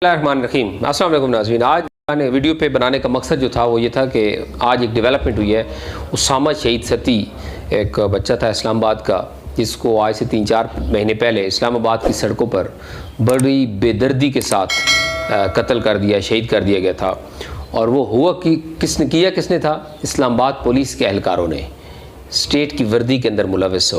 रहीम। अस्सलाम वालेकुम नाज़रीन। आज मैंने वीडियो पे बनाने का मकसद जो था वो ये था कि आज एक डेवलपमेंट हुई है। उसामा शहीद सती एक बच्चा था इस्लामाबाद का, जिसको आज से 3-4 महीने पहले इस्लामाबाद की सड़कों पर बड़ी बेदर्दी के साथ कत्ल कर दिया, शहीद कर दिया गया था। और वो हुआ कि किसने था? इस्लामाबाद पुलिस के एहलकारों ने, स्टेट की वर्दी के अंदर मुलविस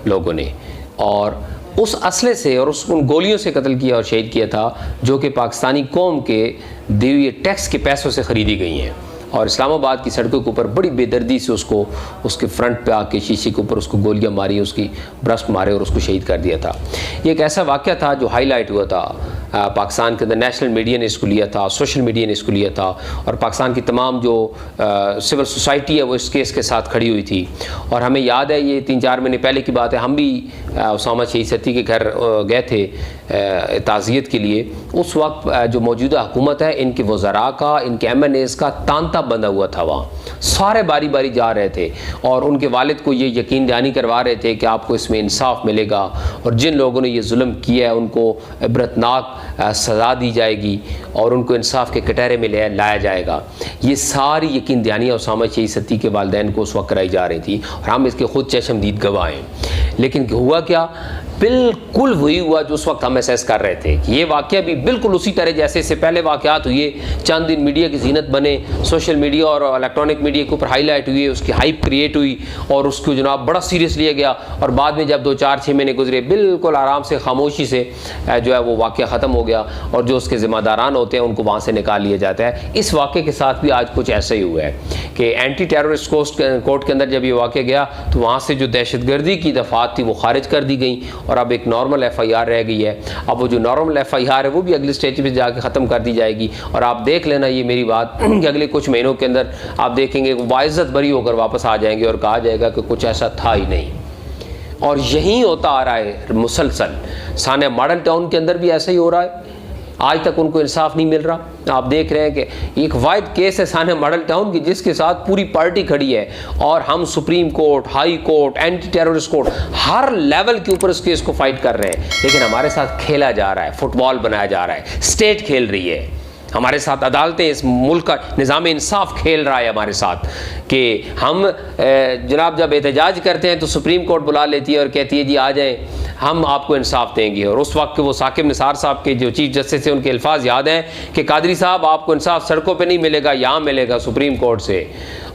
लोगों ने, और उस असले से और उन गोलियों से कत्ल किया और शहीद किया था जो कि पाकिस्तानी कौम के दिए हुए टैक्स के पैसों से ख़रीदी गई हैं। और इस्लामाबाद की सड़कों के ऊपर बड़ी बेदर्दी से उसको उसके फ्रंट पे आके शीशे के ऊपर उसको गोलियां मारी, उसकी ब्रस्ट मारे और उसको शहीद कर दिया था। ये एक ऐसा वाक़या था जो हाईलाइट हुआ था पाकिस्तान के अंदर। नेशनल मीडिया ने इसको लिया था, सोशल मीडिया ने इसको लिया था, और पाकिस्तान की तमाम जो सिविल सोसाइटी है वो इस केस के साथ खड़ी हुई थी। और हमें याद है, ये 3-4 महीने पहले की बात है, हम भी उसामा शहीद सती के घर गए थे ताज़ियत के लिए। उस वक्त जो मौजूदा हुकूमत है, इनके वज़रा का, इनके MNAs का तांता बंधा हुआ था। वहाँ सारे बारी बारी जा रहे थे और उनके वालिद को ये यकीन दहानी करवा रहे थे कि आपको इसमें इंसाफ मिलेगा और जिन लोगों ने ये जुल्म किया है उनको इबरतनाक सज़ा दी जाएगी और उनको इंसाफ के कटहरे में लाया जाएगा। ये सारी यकीन दहानियाँ उसामा शहीद सती के वालिदैन को उस वक्त कराई जा रही थी और हम इसके खुद चश्मदीद गवाह हैं। लेकिन हुआ क्या? बिल्कुल वही हुआ जो उस वक्त हम महसूस कर रहे थे कि ये वाक़या भी बिल्कुल उसी तरह जैसे इससे पहले वाक़यात हुए, चंद दिन मीडिया की जीनत बने, सोशल मीडिया और इलेक्ट्रॉनिक मीडिया के ऊपर हाईलाइट हुई, उसकी हाइप क्रिएट हुई और उसको जनाब बड़ा सीरियस लिया गया। और बाद में जब 2-4-6 महीने गुजरे, बिल्कुल आराम से खामोशी से जो है वो वाक़या ख़त्म हो गया और जो उसके ज़िम्मेदारान होते हैं उनको वहाँ से निकाल लिया जाता है। इस वाक़े के साथ भी आज कुछ ऐसा ही हुआ है कि एंटी टेररिस्ट कोर्ट के अंदर जब ये वाक़या गया तो वहाँ से जो दहशतगर्दी की दफ़ात थी वो खारिज कर दी गई और अब एक नॉर्मल FIR रह गई है। अब वो जो नॉर्मल FIR है वो भी अगले स्टेज पे जाके ख़त्म कर दी जाएगी। और आप देख लेना ये मेरी बात कि अगले कुछ महीनों के अंदर आप देखेंगे वाइज़त बरी होकर वापस आ जाएंगे और कहा जाएगा कि कुछ ऐसा था ही नहीं। और यही होता आ रहा है मुसलसल। सानिया मॉडल टाउन के अंदर भी ऐसा ही हो रहा है, आज तक उनको इंसाफ नहीं मिल रहा। आप देख रहे हैं कि एक वाइड केस है सानिया मॉडल टाउन की जिसके साथ पूरी पार्टी खड़ी है और हम supreme court, high court, anti terrorist court हर लेवल के ऊपर इस केस को फाइट कर रहे हैं। लेकिन हमारे साथ खेला जा रहा है, फुटबॉल बनाया जा रहा है, स्टेट खेल रही है हमारे साथ, अदालतें, इस मुल्क का निज़ाम इंसाफ खेल रहा है हमारे साथ कि हम जनाब जब एहतजाज करते हैं तो सुप्रीम कोर्ट बुला लेती है और कहती है जी आ जाएं, हम आपको इंसाफ देंगे। और उस वक्त के वो साकिब निसार साहब के जो चीफ जस्टिस थे उनके अल्फाज याद हैं कि कादरी साहब आपको इंसाफ सड़कों पे नहीं मिलेगा, यहाँ मिलेगा सुप्रीम कोर्ट से,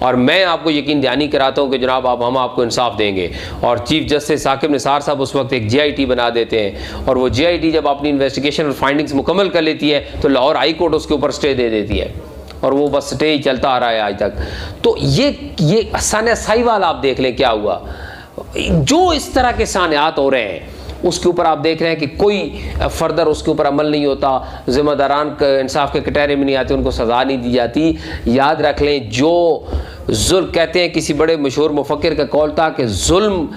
और मैं आपको यकीन दहानी कराता हूँ कि जनाब हम आपको इंसाफ देंगे। और चीफ जस्टिस साकिब निसार साहब उस वक्त एक GIT बना देते हैं और वो GIT जब अपनी इन्वेस्टिगेशन और फाइंडिंग्स मुकम्मल कर लेती है तो लाहौर हाई कोर्ट उसके ऊपर स्टे दे देती है और वो बस स्टे ही चलता आ रहा है आज तक। तो ये सानिया साहिवाल आप देख लें क्या हुआ। जो इस तरह के सानियात हो रहे हैं उसके ऊपर आप देख रहे हैं कि कोई फर्दर उसके ऊपर अमल नहीं होता, ज़िम्मेदारान इंसाफ के कटहरे में नहीं आते, उनको सज़ा नहीं दी जाती। याद रख लें, जो जुल्म कहते हैं, किसी बड़े मशहूर मुफक्किर का कौल था कि जुल्म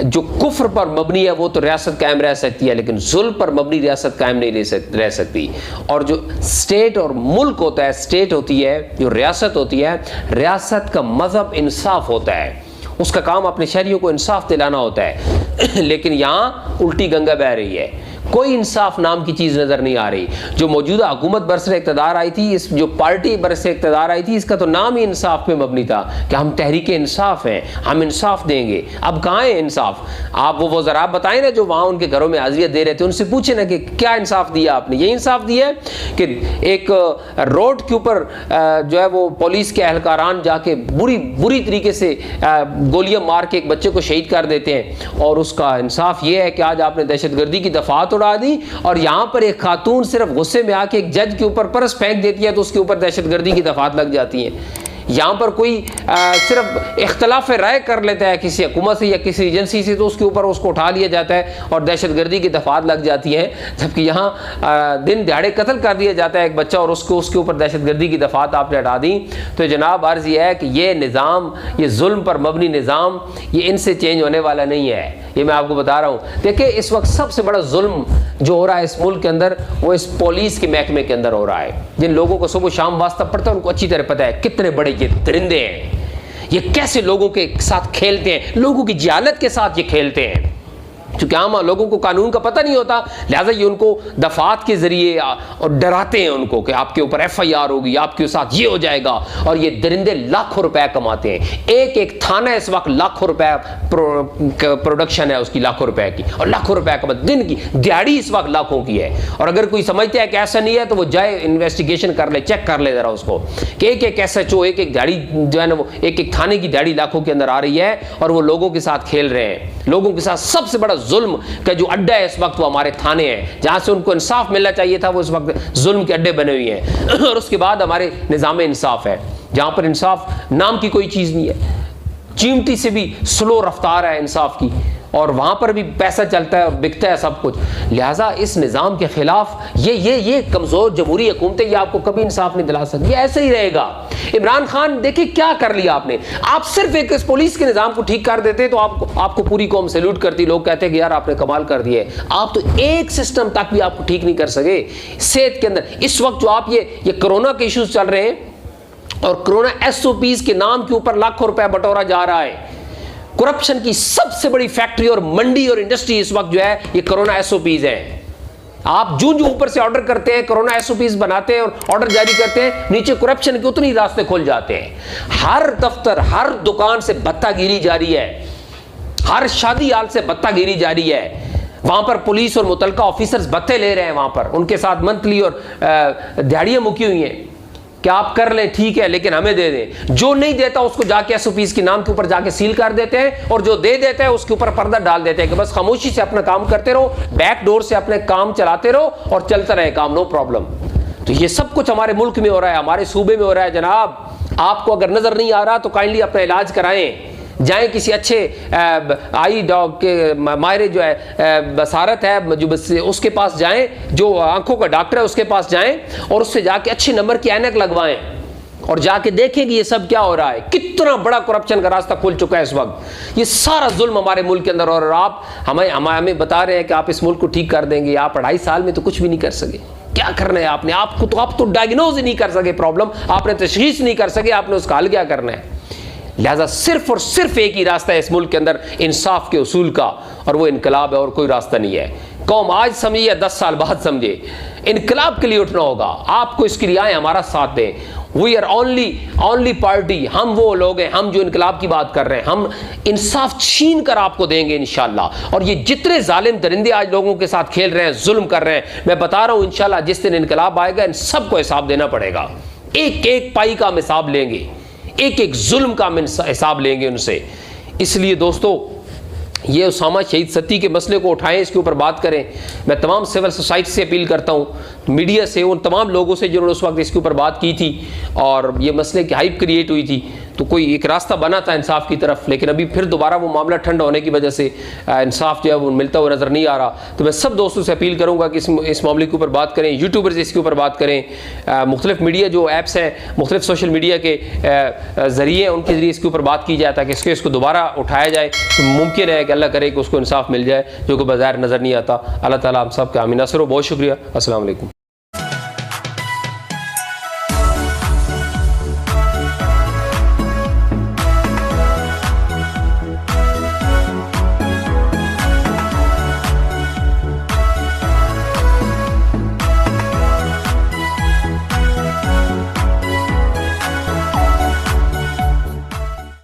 जो कुफ्र पर मबनी है वो तो रियासत कायम रह सकती है, लेकिन जुल्म पर मबनी रियासत कायम नहीं रह सकती। और जो स्टेट और मुल्क होता है, स्टेट होती है, जो रियासत होती है, रियासत का मज़हब इंसाफ होता है, उसका काम अपने शहरियों को इंसाफ दिलाना होता है। लेकिन यहाँ उल्टी गंगा बह रही है, कोई इंसाफ नाम की चीज़ नज़र नहीं आ रही। जो मौजूदा हुकूमत बरसर इक़्तिदार आई थी, इस जो पार्टी बरसर इक़्तिदार आई थी, इसका तो नाम ही इंसाफ पे मबनी था कि हम तहरीक इंसाफ हैं, हम इंसाफ देंगे। अब कहाँ है इंसाफ? आप वो वज़रा बताएं ना जो वहाँ उनके घरों में हाज़ियत दे रहे थे, उनसे पूछे ना कि क्या इंसाफ दिया आपने। ये इंसाफ दिया है कि एक रोड के ऊपर जो है वो पुलिस के एहलकारान जाके बुरी तरीके से गोलियां मार के एक बच्चे को शहीद कर देते हैं, और उसका इंसाफ ये है कि आज आपने दहशतगर्दी की दफात उड़ा दी और यहाँ पर एक खातून सिर्फ गुस्से में आके एक जज के ऊपर परस फेंक देती है तो उसके ऊपर दहशतगर्दी की दफात लग जाती है। यहाँ पर कोई सिर्फ इख्तलाफ राय कर लेता है किसी हुकूमत से या किसी एजेंसी से तो उसके ऊपर उसको उठा लिया जाता है और दहशतगर्दी की दफात लग जाती है, जबकि यहाँ दिन दिहाड़े कत्ल कर दिया जाता है एक बच्चा और उसके ऊपर दहशतगर्दी की दफात आपने हटा दी। तो जनाब अर्ज़ यह है कि ये निज़ाम, ये जुल्म पर मबनी निज़ाम, ये इनसे चेंज होने वाला नहीं है। ये मैं आपको बता रहा हूँ। देखिए, इस वक्त सबसे बड़ा जुल्म जो हो रहा है इस मुल्क के अंदर वो इस पुलिस के महकमे के अंदर हो रहा है। जिन लोगों को सुबह शाम वास्ता पड़ता है उनको अच्छी तरह पता है कितने बड़े ये दरिंदे हैं, ये कैसे लोगों के साथ खेलते हैं, लोगों की जहालत के साथ ये खेलते हैं। क्योंकि आम लोगों को कानून का पता नहीं होता, लिहाजा ये उनको दफात के जरिए और डराते हैं उनको कि आपके ऊपर FIR होगी, आपके साथ ये हो जाएगा। और ये दरिंदे लाखों रुपए कमाते हैं। एक एक थाना इस वक्त लाखों रुपए प्रोडक्शन है उसकी, लाखों रुपए की, और लाखों रुपए का दिन की दिहाड़ी इस वक्त लाखों की है। और अगर कोई समझता है कि ऐसा नहीं है तो वो जाए इन्वेस्टिगेशन कर ले, चेक कर ले जरा उसको कि एक एक SHO, एक एक दिहाड़ी जो है ना, वो एक एक थाने की दिहाड़ी लाखों के अंदर आ रही है और वो लोगों के साथ खेल रहे हैं। लोगों के साथ सबसे बड़ा जुल्म का जो अड्डा है इस वक्त वो हमारे थाने हैं, जहां से उनको इंसाफ मिलना चाहिए था, वो इस वक्त जुल्म के अड्डे बने हुए हैं। और उसके बाद हमारे निज़ाम इंसाफ है जहां पर इंसाफ नाम की कोई चीज नहीं है, चीमटी से भी स्लो रफ्तार है इंसाफ की, और वहां पर भी पैसा चलता है और बिकता है सब कुछ। लिहाजा इस निज़ाम के खिलाफ ये कमजोर जमहूरी हुकूमतें ये आपको कभी इंसाफ नहीं दिला सकती, ऐसे ही रहेगा। इमरान खान देखिए क्या कर लिया आपने, आप सिर्फ एक इस पुलिस के निज़ाम को ठीक कर देते तो आपको पूरी कौम सैल्यूट करती, लोग कहते कि यार आपने कमाल कर दिया है। आप तो एक सिस्टम तक भी आपको ठीक नहीं कर सके सेहत के अंदर। इस वक्त जो आप ये कोरोना के इश्यूज चल रहे हैं और कोरोना SOPs के नाम के ऊपर लाखों रुपए बटोरा जा रहा है, करप्शन की सबसे बड़ी फैक्ट्री और मंडी और इंडस्ट्री इस वक्त जो है ये कोरोना SOPs है। आप जो ऊपर से ऑर्डर करते हैं, कोरोना SOPs बनाते हैं और ऑर्डर जारी करते हैं, नीचे करप्शन के उतनी रास्ते खुल जाते हैं। हर दफ्तर, हर दुकान से भत्तागिरी जारी है, हर शादी हाल से भत्तागिरी जारी है। वहां पर पुलिस और मुतलका ऑफिसर्स भत्ते ले रहे हैं, वहां पर उनके साथ मंथली और दिहाड़ियां मुकी हुई हैं कि आप कर लें ठीक है लेकिन हमें दे दें। जो नहीं देता उसको जाके SOPs के नाम के ऊपर जाके सील कर देते हैं, और जो दे देते हैं उसके ऊपर पर्दा डाल देते हैं कि बस खामोशी से अपना काम करते रहो, बैक डोर से अपने काम चलाते रहो और चलता रहे काम, नो प्रॉब्लम। तो ये सब कुछ हमारे मुल्क में हो रहा है, हमारे सूबे में हो रहा है जनाब। आपको अगर नजर नहीं आ रहा तो काइंडली अपना इलाज कराएं, जाएं किसी अच्छे आई डॉग के माहिर जो है बसारत है जो बस उसके पास जाएं, जो आंखों का डॉक्टर है उसके पास जाएं और उससे जाके अच्छे नंबर की ऐनक लगवाएं और जाके देखें कि ये सब क्या हो रहा है, कितना बड़ा करप्शन का रास्ता खुल चुका है इस वक्त। ये सारा जुल्म हमारे मुल्क के अंदर, और आप हमें बता रहे हैं कि आप इस मुल्क को ठीक कर देंगे। आप 2.5 साल में तो कुछ भी नहीं कर सके। क्या करना है आपने? आप तो डायग्नोज ही नहीं कर सके प्रॉब्लम, आपने तशखीस नहीं कर सके, आपने उसका हल क्या करना है? लिहाजा सिर्फ और सिर्फ एक ही रास्ता है इस मुल्क के अंदर इंसाफ के उसूल का, और वो इनकलाब है, और कोई रास्ता नहीं है। कौम आज समझे या 10 साल बाद समझे, इनकलाब के लिए उठना होगा। आपको इसके लिए आए, हमारा साथ दें। वी आर ओनली पार्टी, हम वो लोग हैं, हम जो इनकलाब की बात कर रहे हैं, हम इंसाफ छीन कर आपको देंगे इंशाल्लाह। और ये जितने जालिम दरिंदे आज लोगों के साथ खेल रहे हैं, जुल्म कर रहे हैं, मैं बता रहा हूं इंशाल्लाह जिस दिन इनकलाब आएगा इन सबको हिसाब देना पड़ेगा। एक एक पाई का हम हिसाब लेंगे, एक एक जुल्म का हम हिसाब लेंगे उनसे। इसलिए दोस्तों ये उसामा शहीद सती के मसले को उठाएं, इसके ऊपर बात करें। मैं तमाम सिविल सोसाइटी से अपील करता हूँ, मीडिया से, उन तमाम लोगों से जिन्होंने उस वक्त इसके ऊपर बात की थी और ये मसले की हाइप क्रिएट हुई थी, तो कोई एक रास्ता बना था इंसाफ की तरफ, लेकिन अभी फिर दोबारा वो मामला ठंडा होने की वजह से इंसाफ जो है वो मिलता हुआ नज़र नहीं आ रहा। तो मैं सब दोस्तों से अपील करूँगा कि इस मामले के ऊपर बात करें, यूट्यूबर से इसके ऊपर बात करें, मुख्तलिफ मीडिया जो ऐप्स हैं, मुख्तलिफ सोशल मीडिया के ज़रिए उनके ज़रिए इसके ऊपर बात की जाए ताकि इसको इसको उठाया जाए। तो मुमकिन है कि अल्लाह करे कि उसको इंसाफ मिल जाए जो कि बाज़ार नज़र नहीं आता। अल्लाह ताला हम सब का आमीन। बहुत शुक्रिया। अस्सलाम वालेकुम।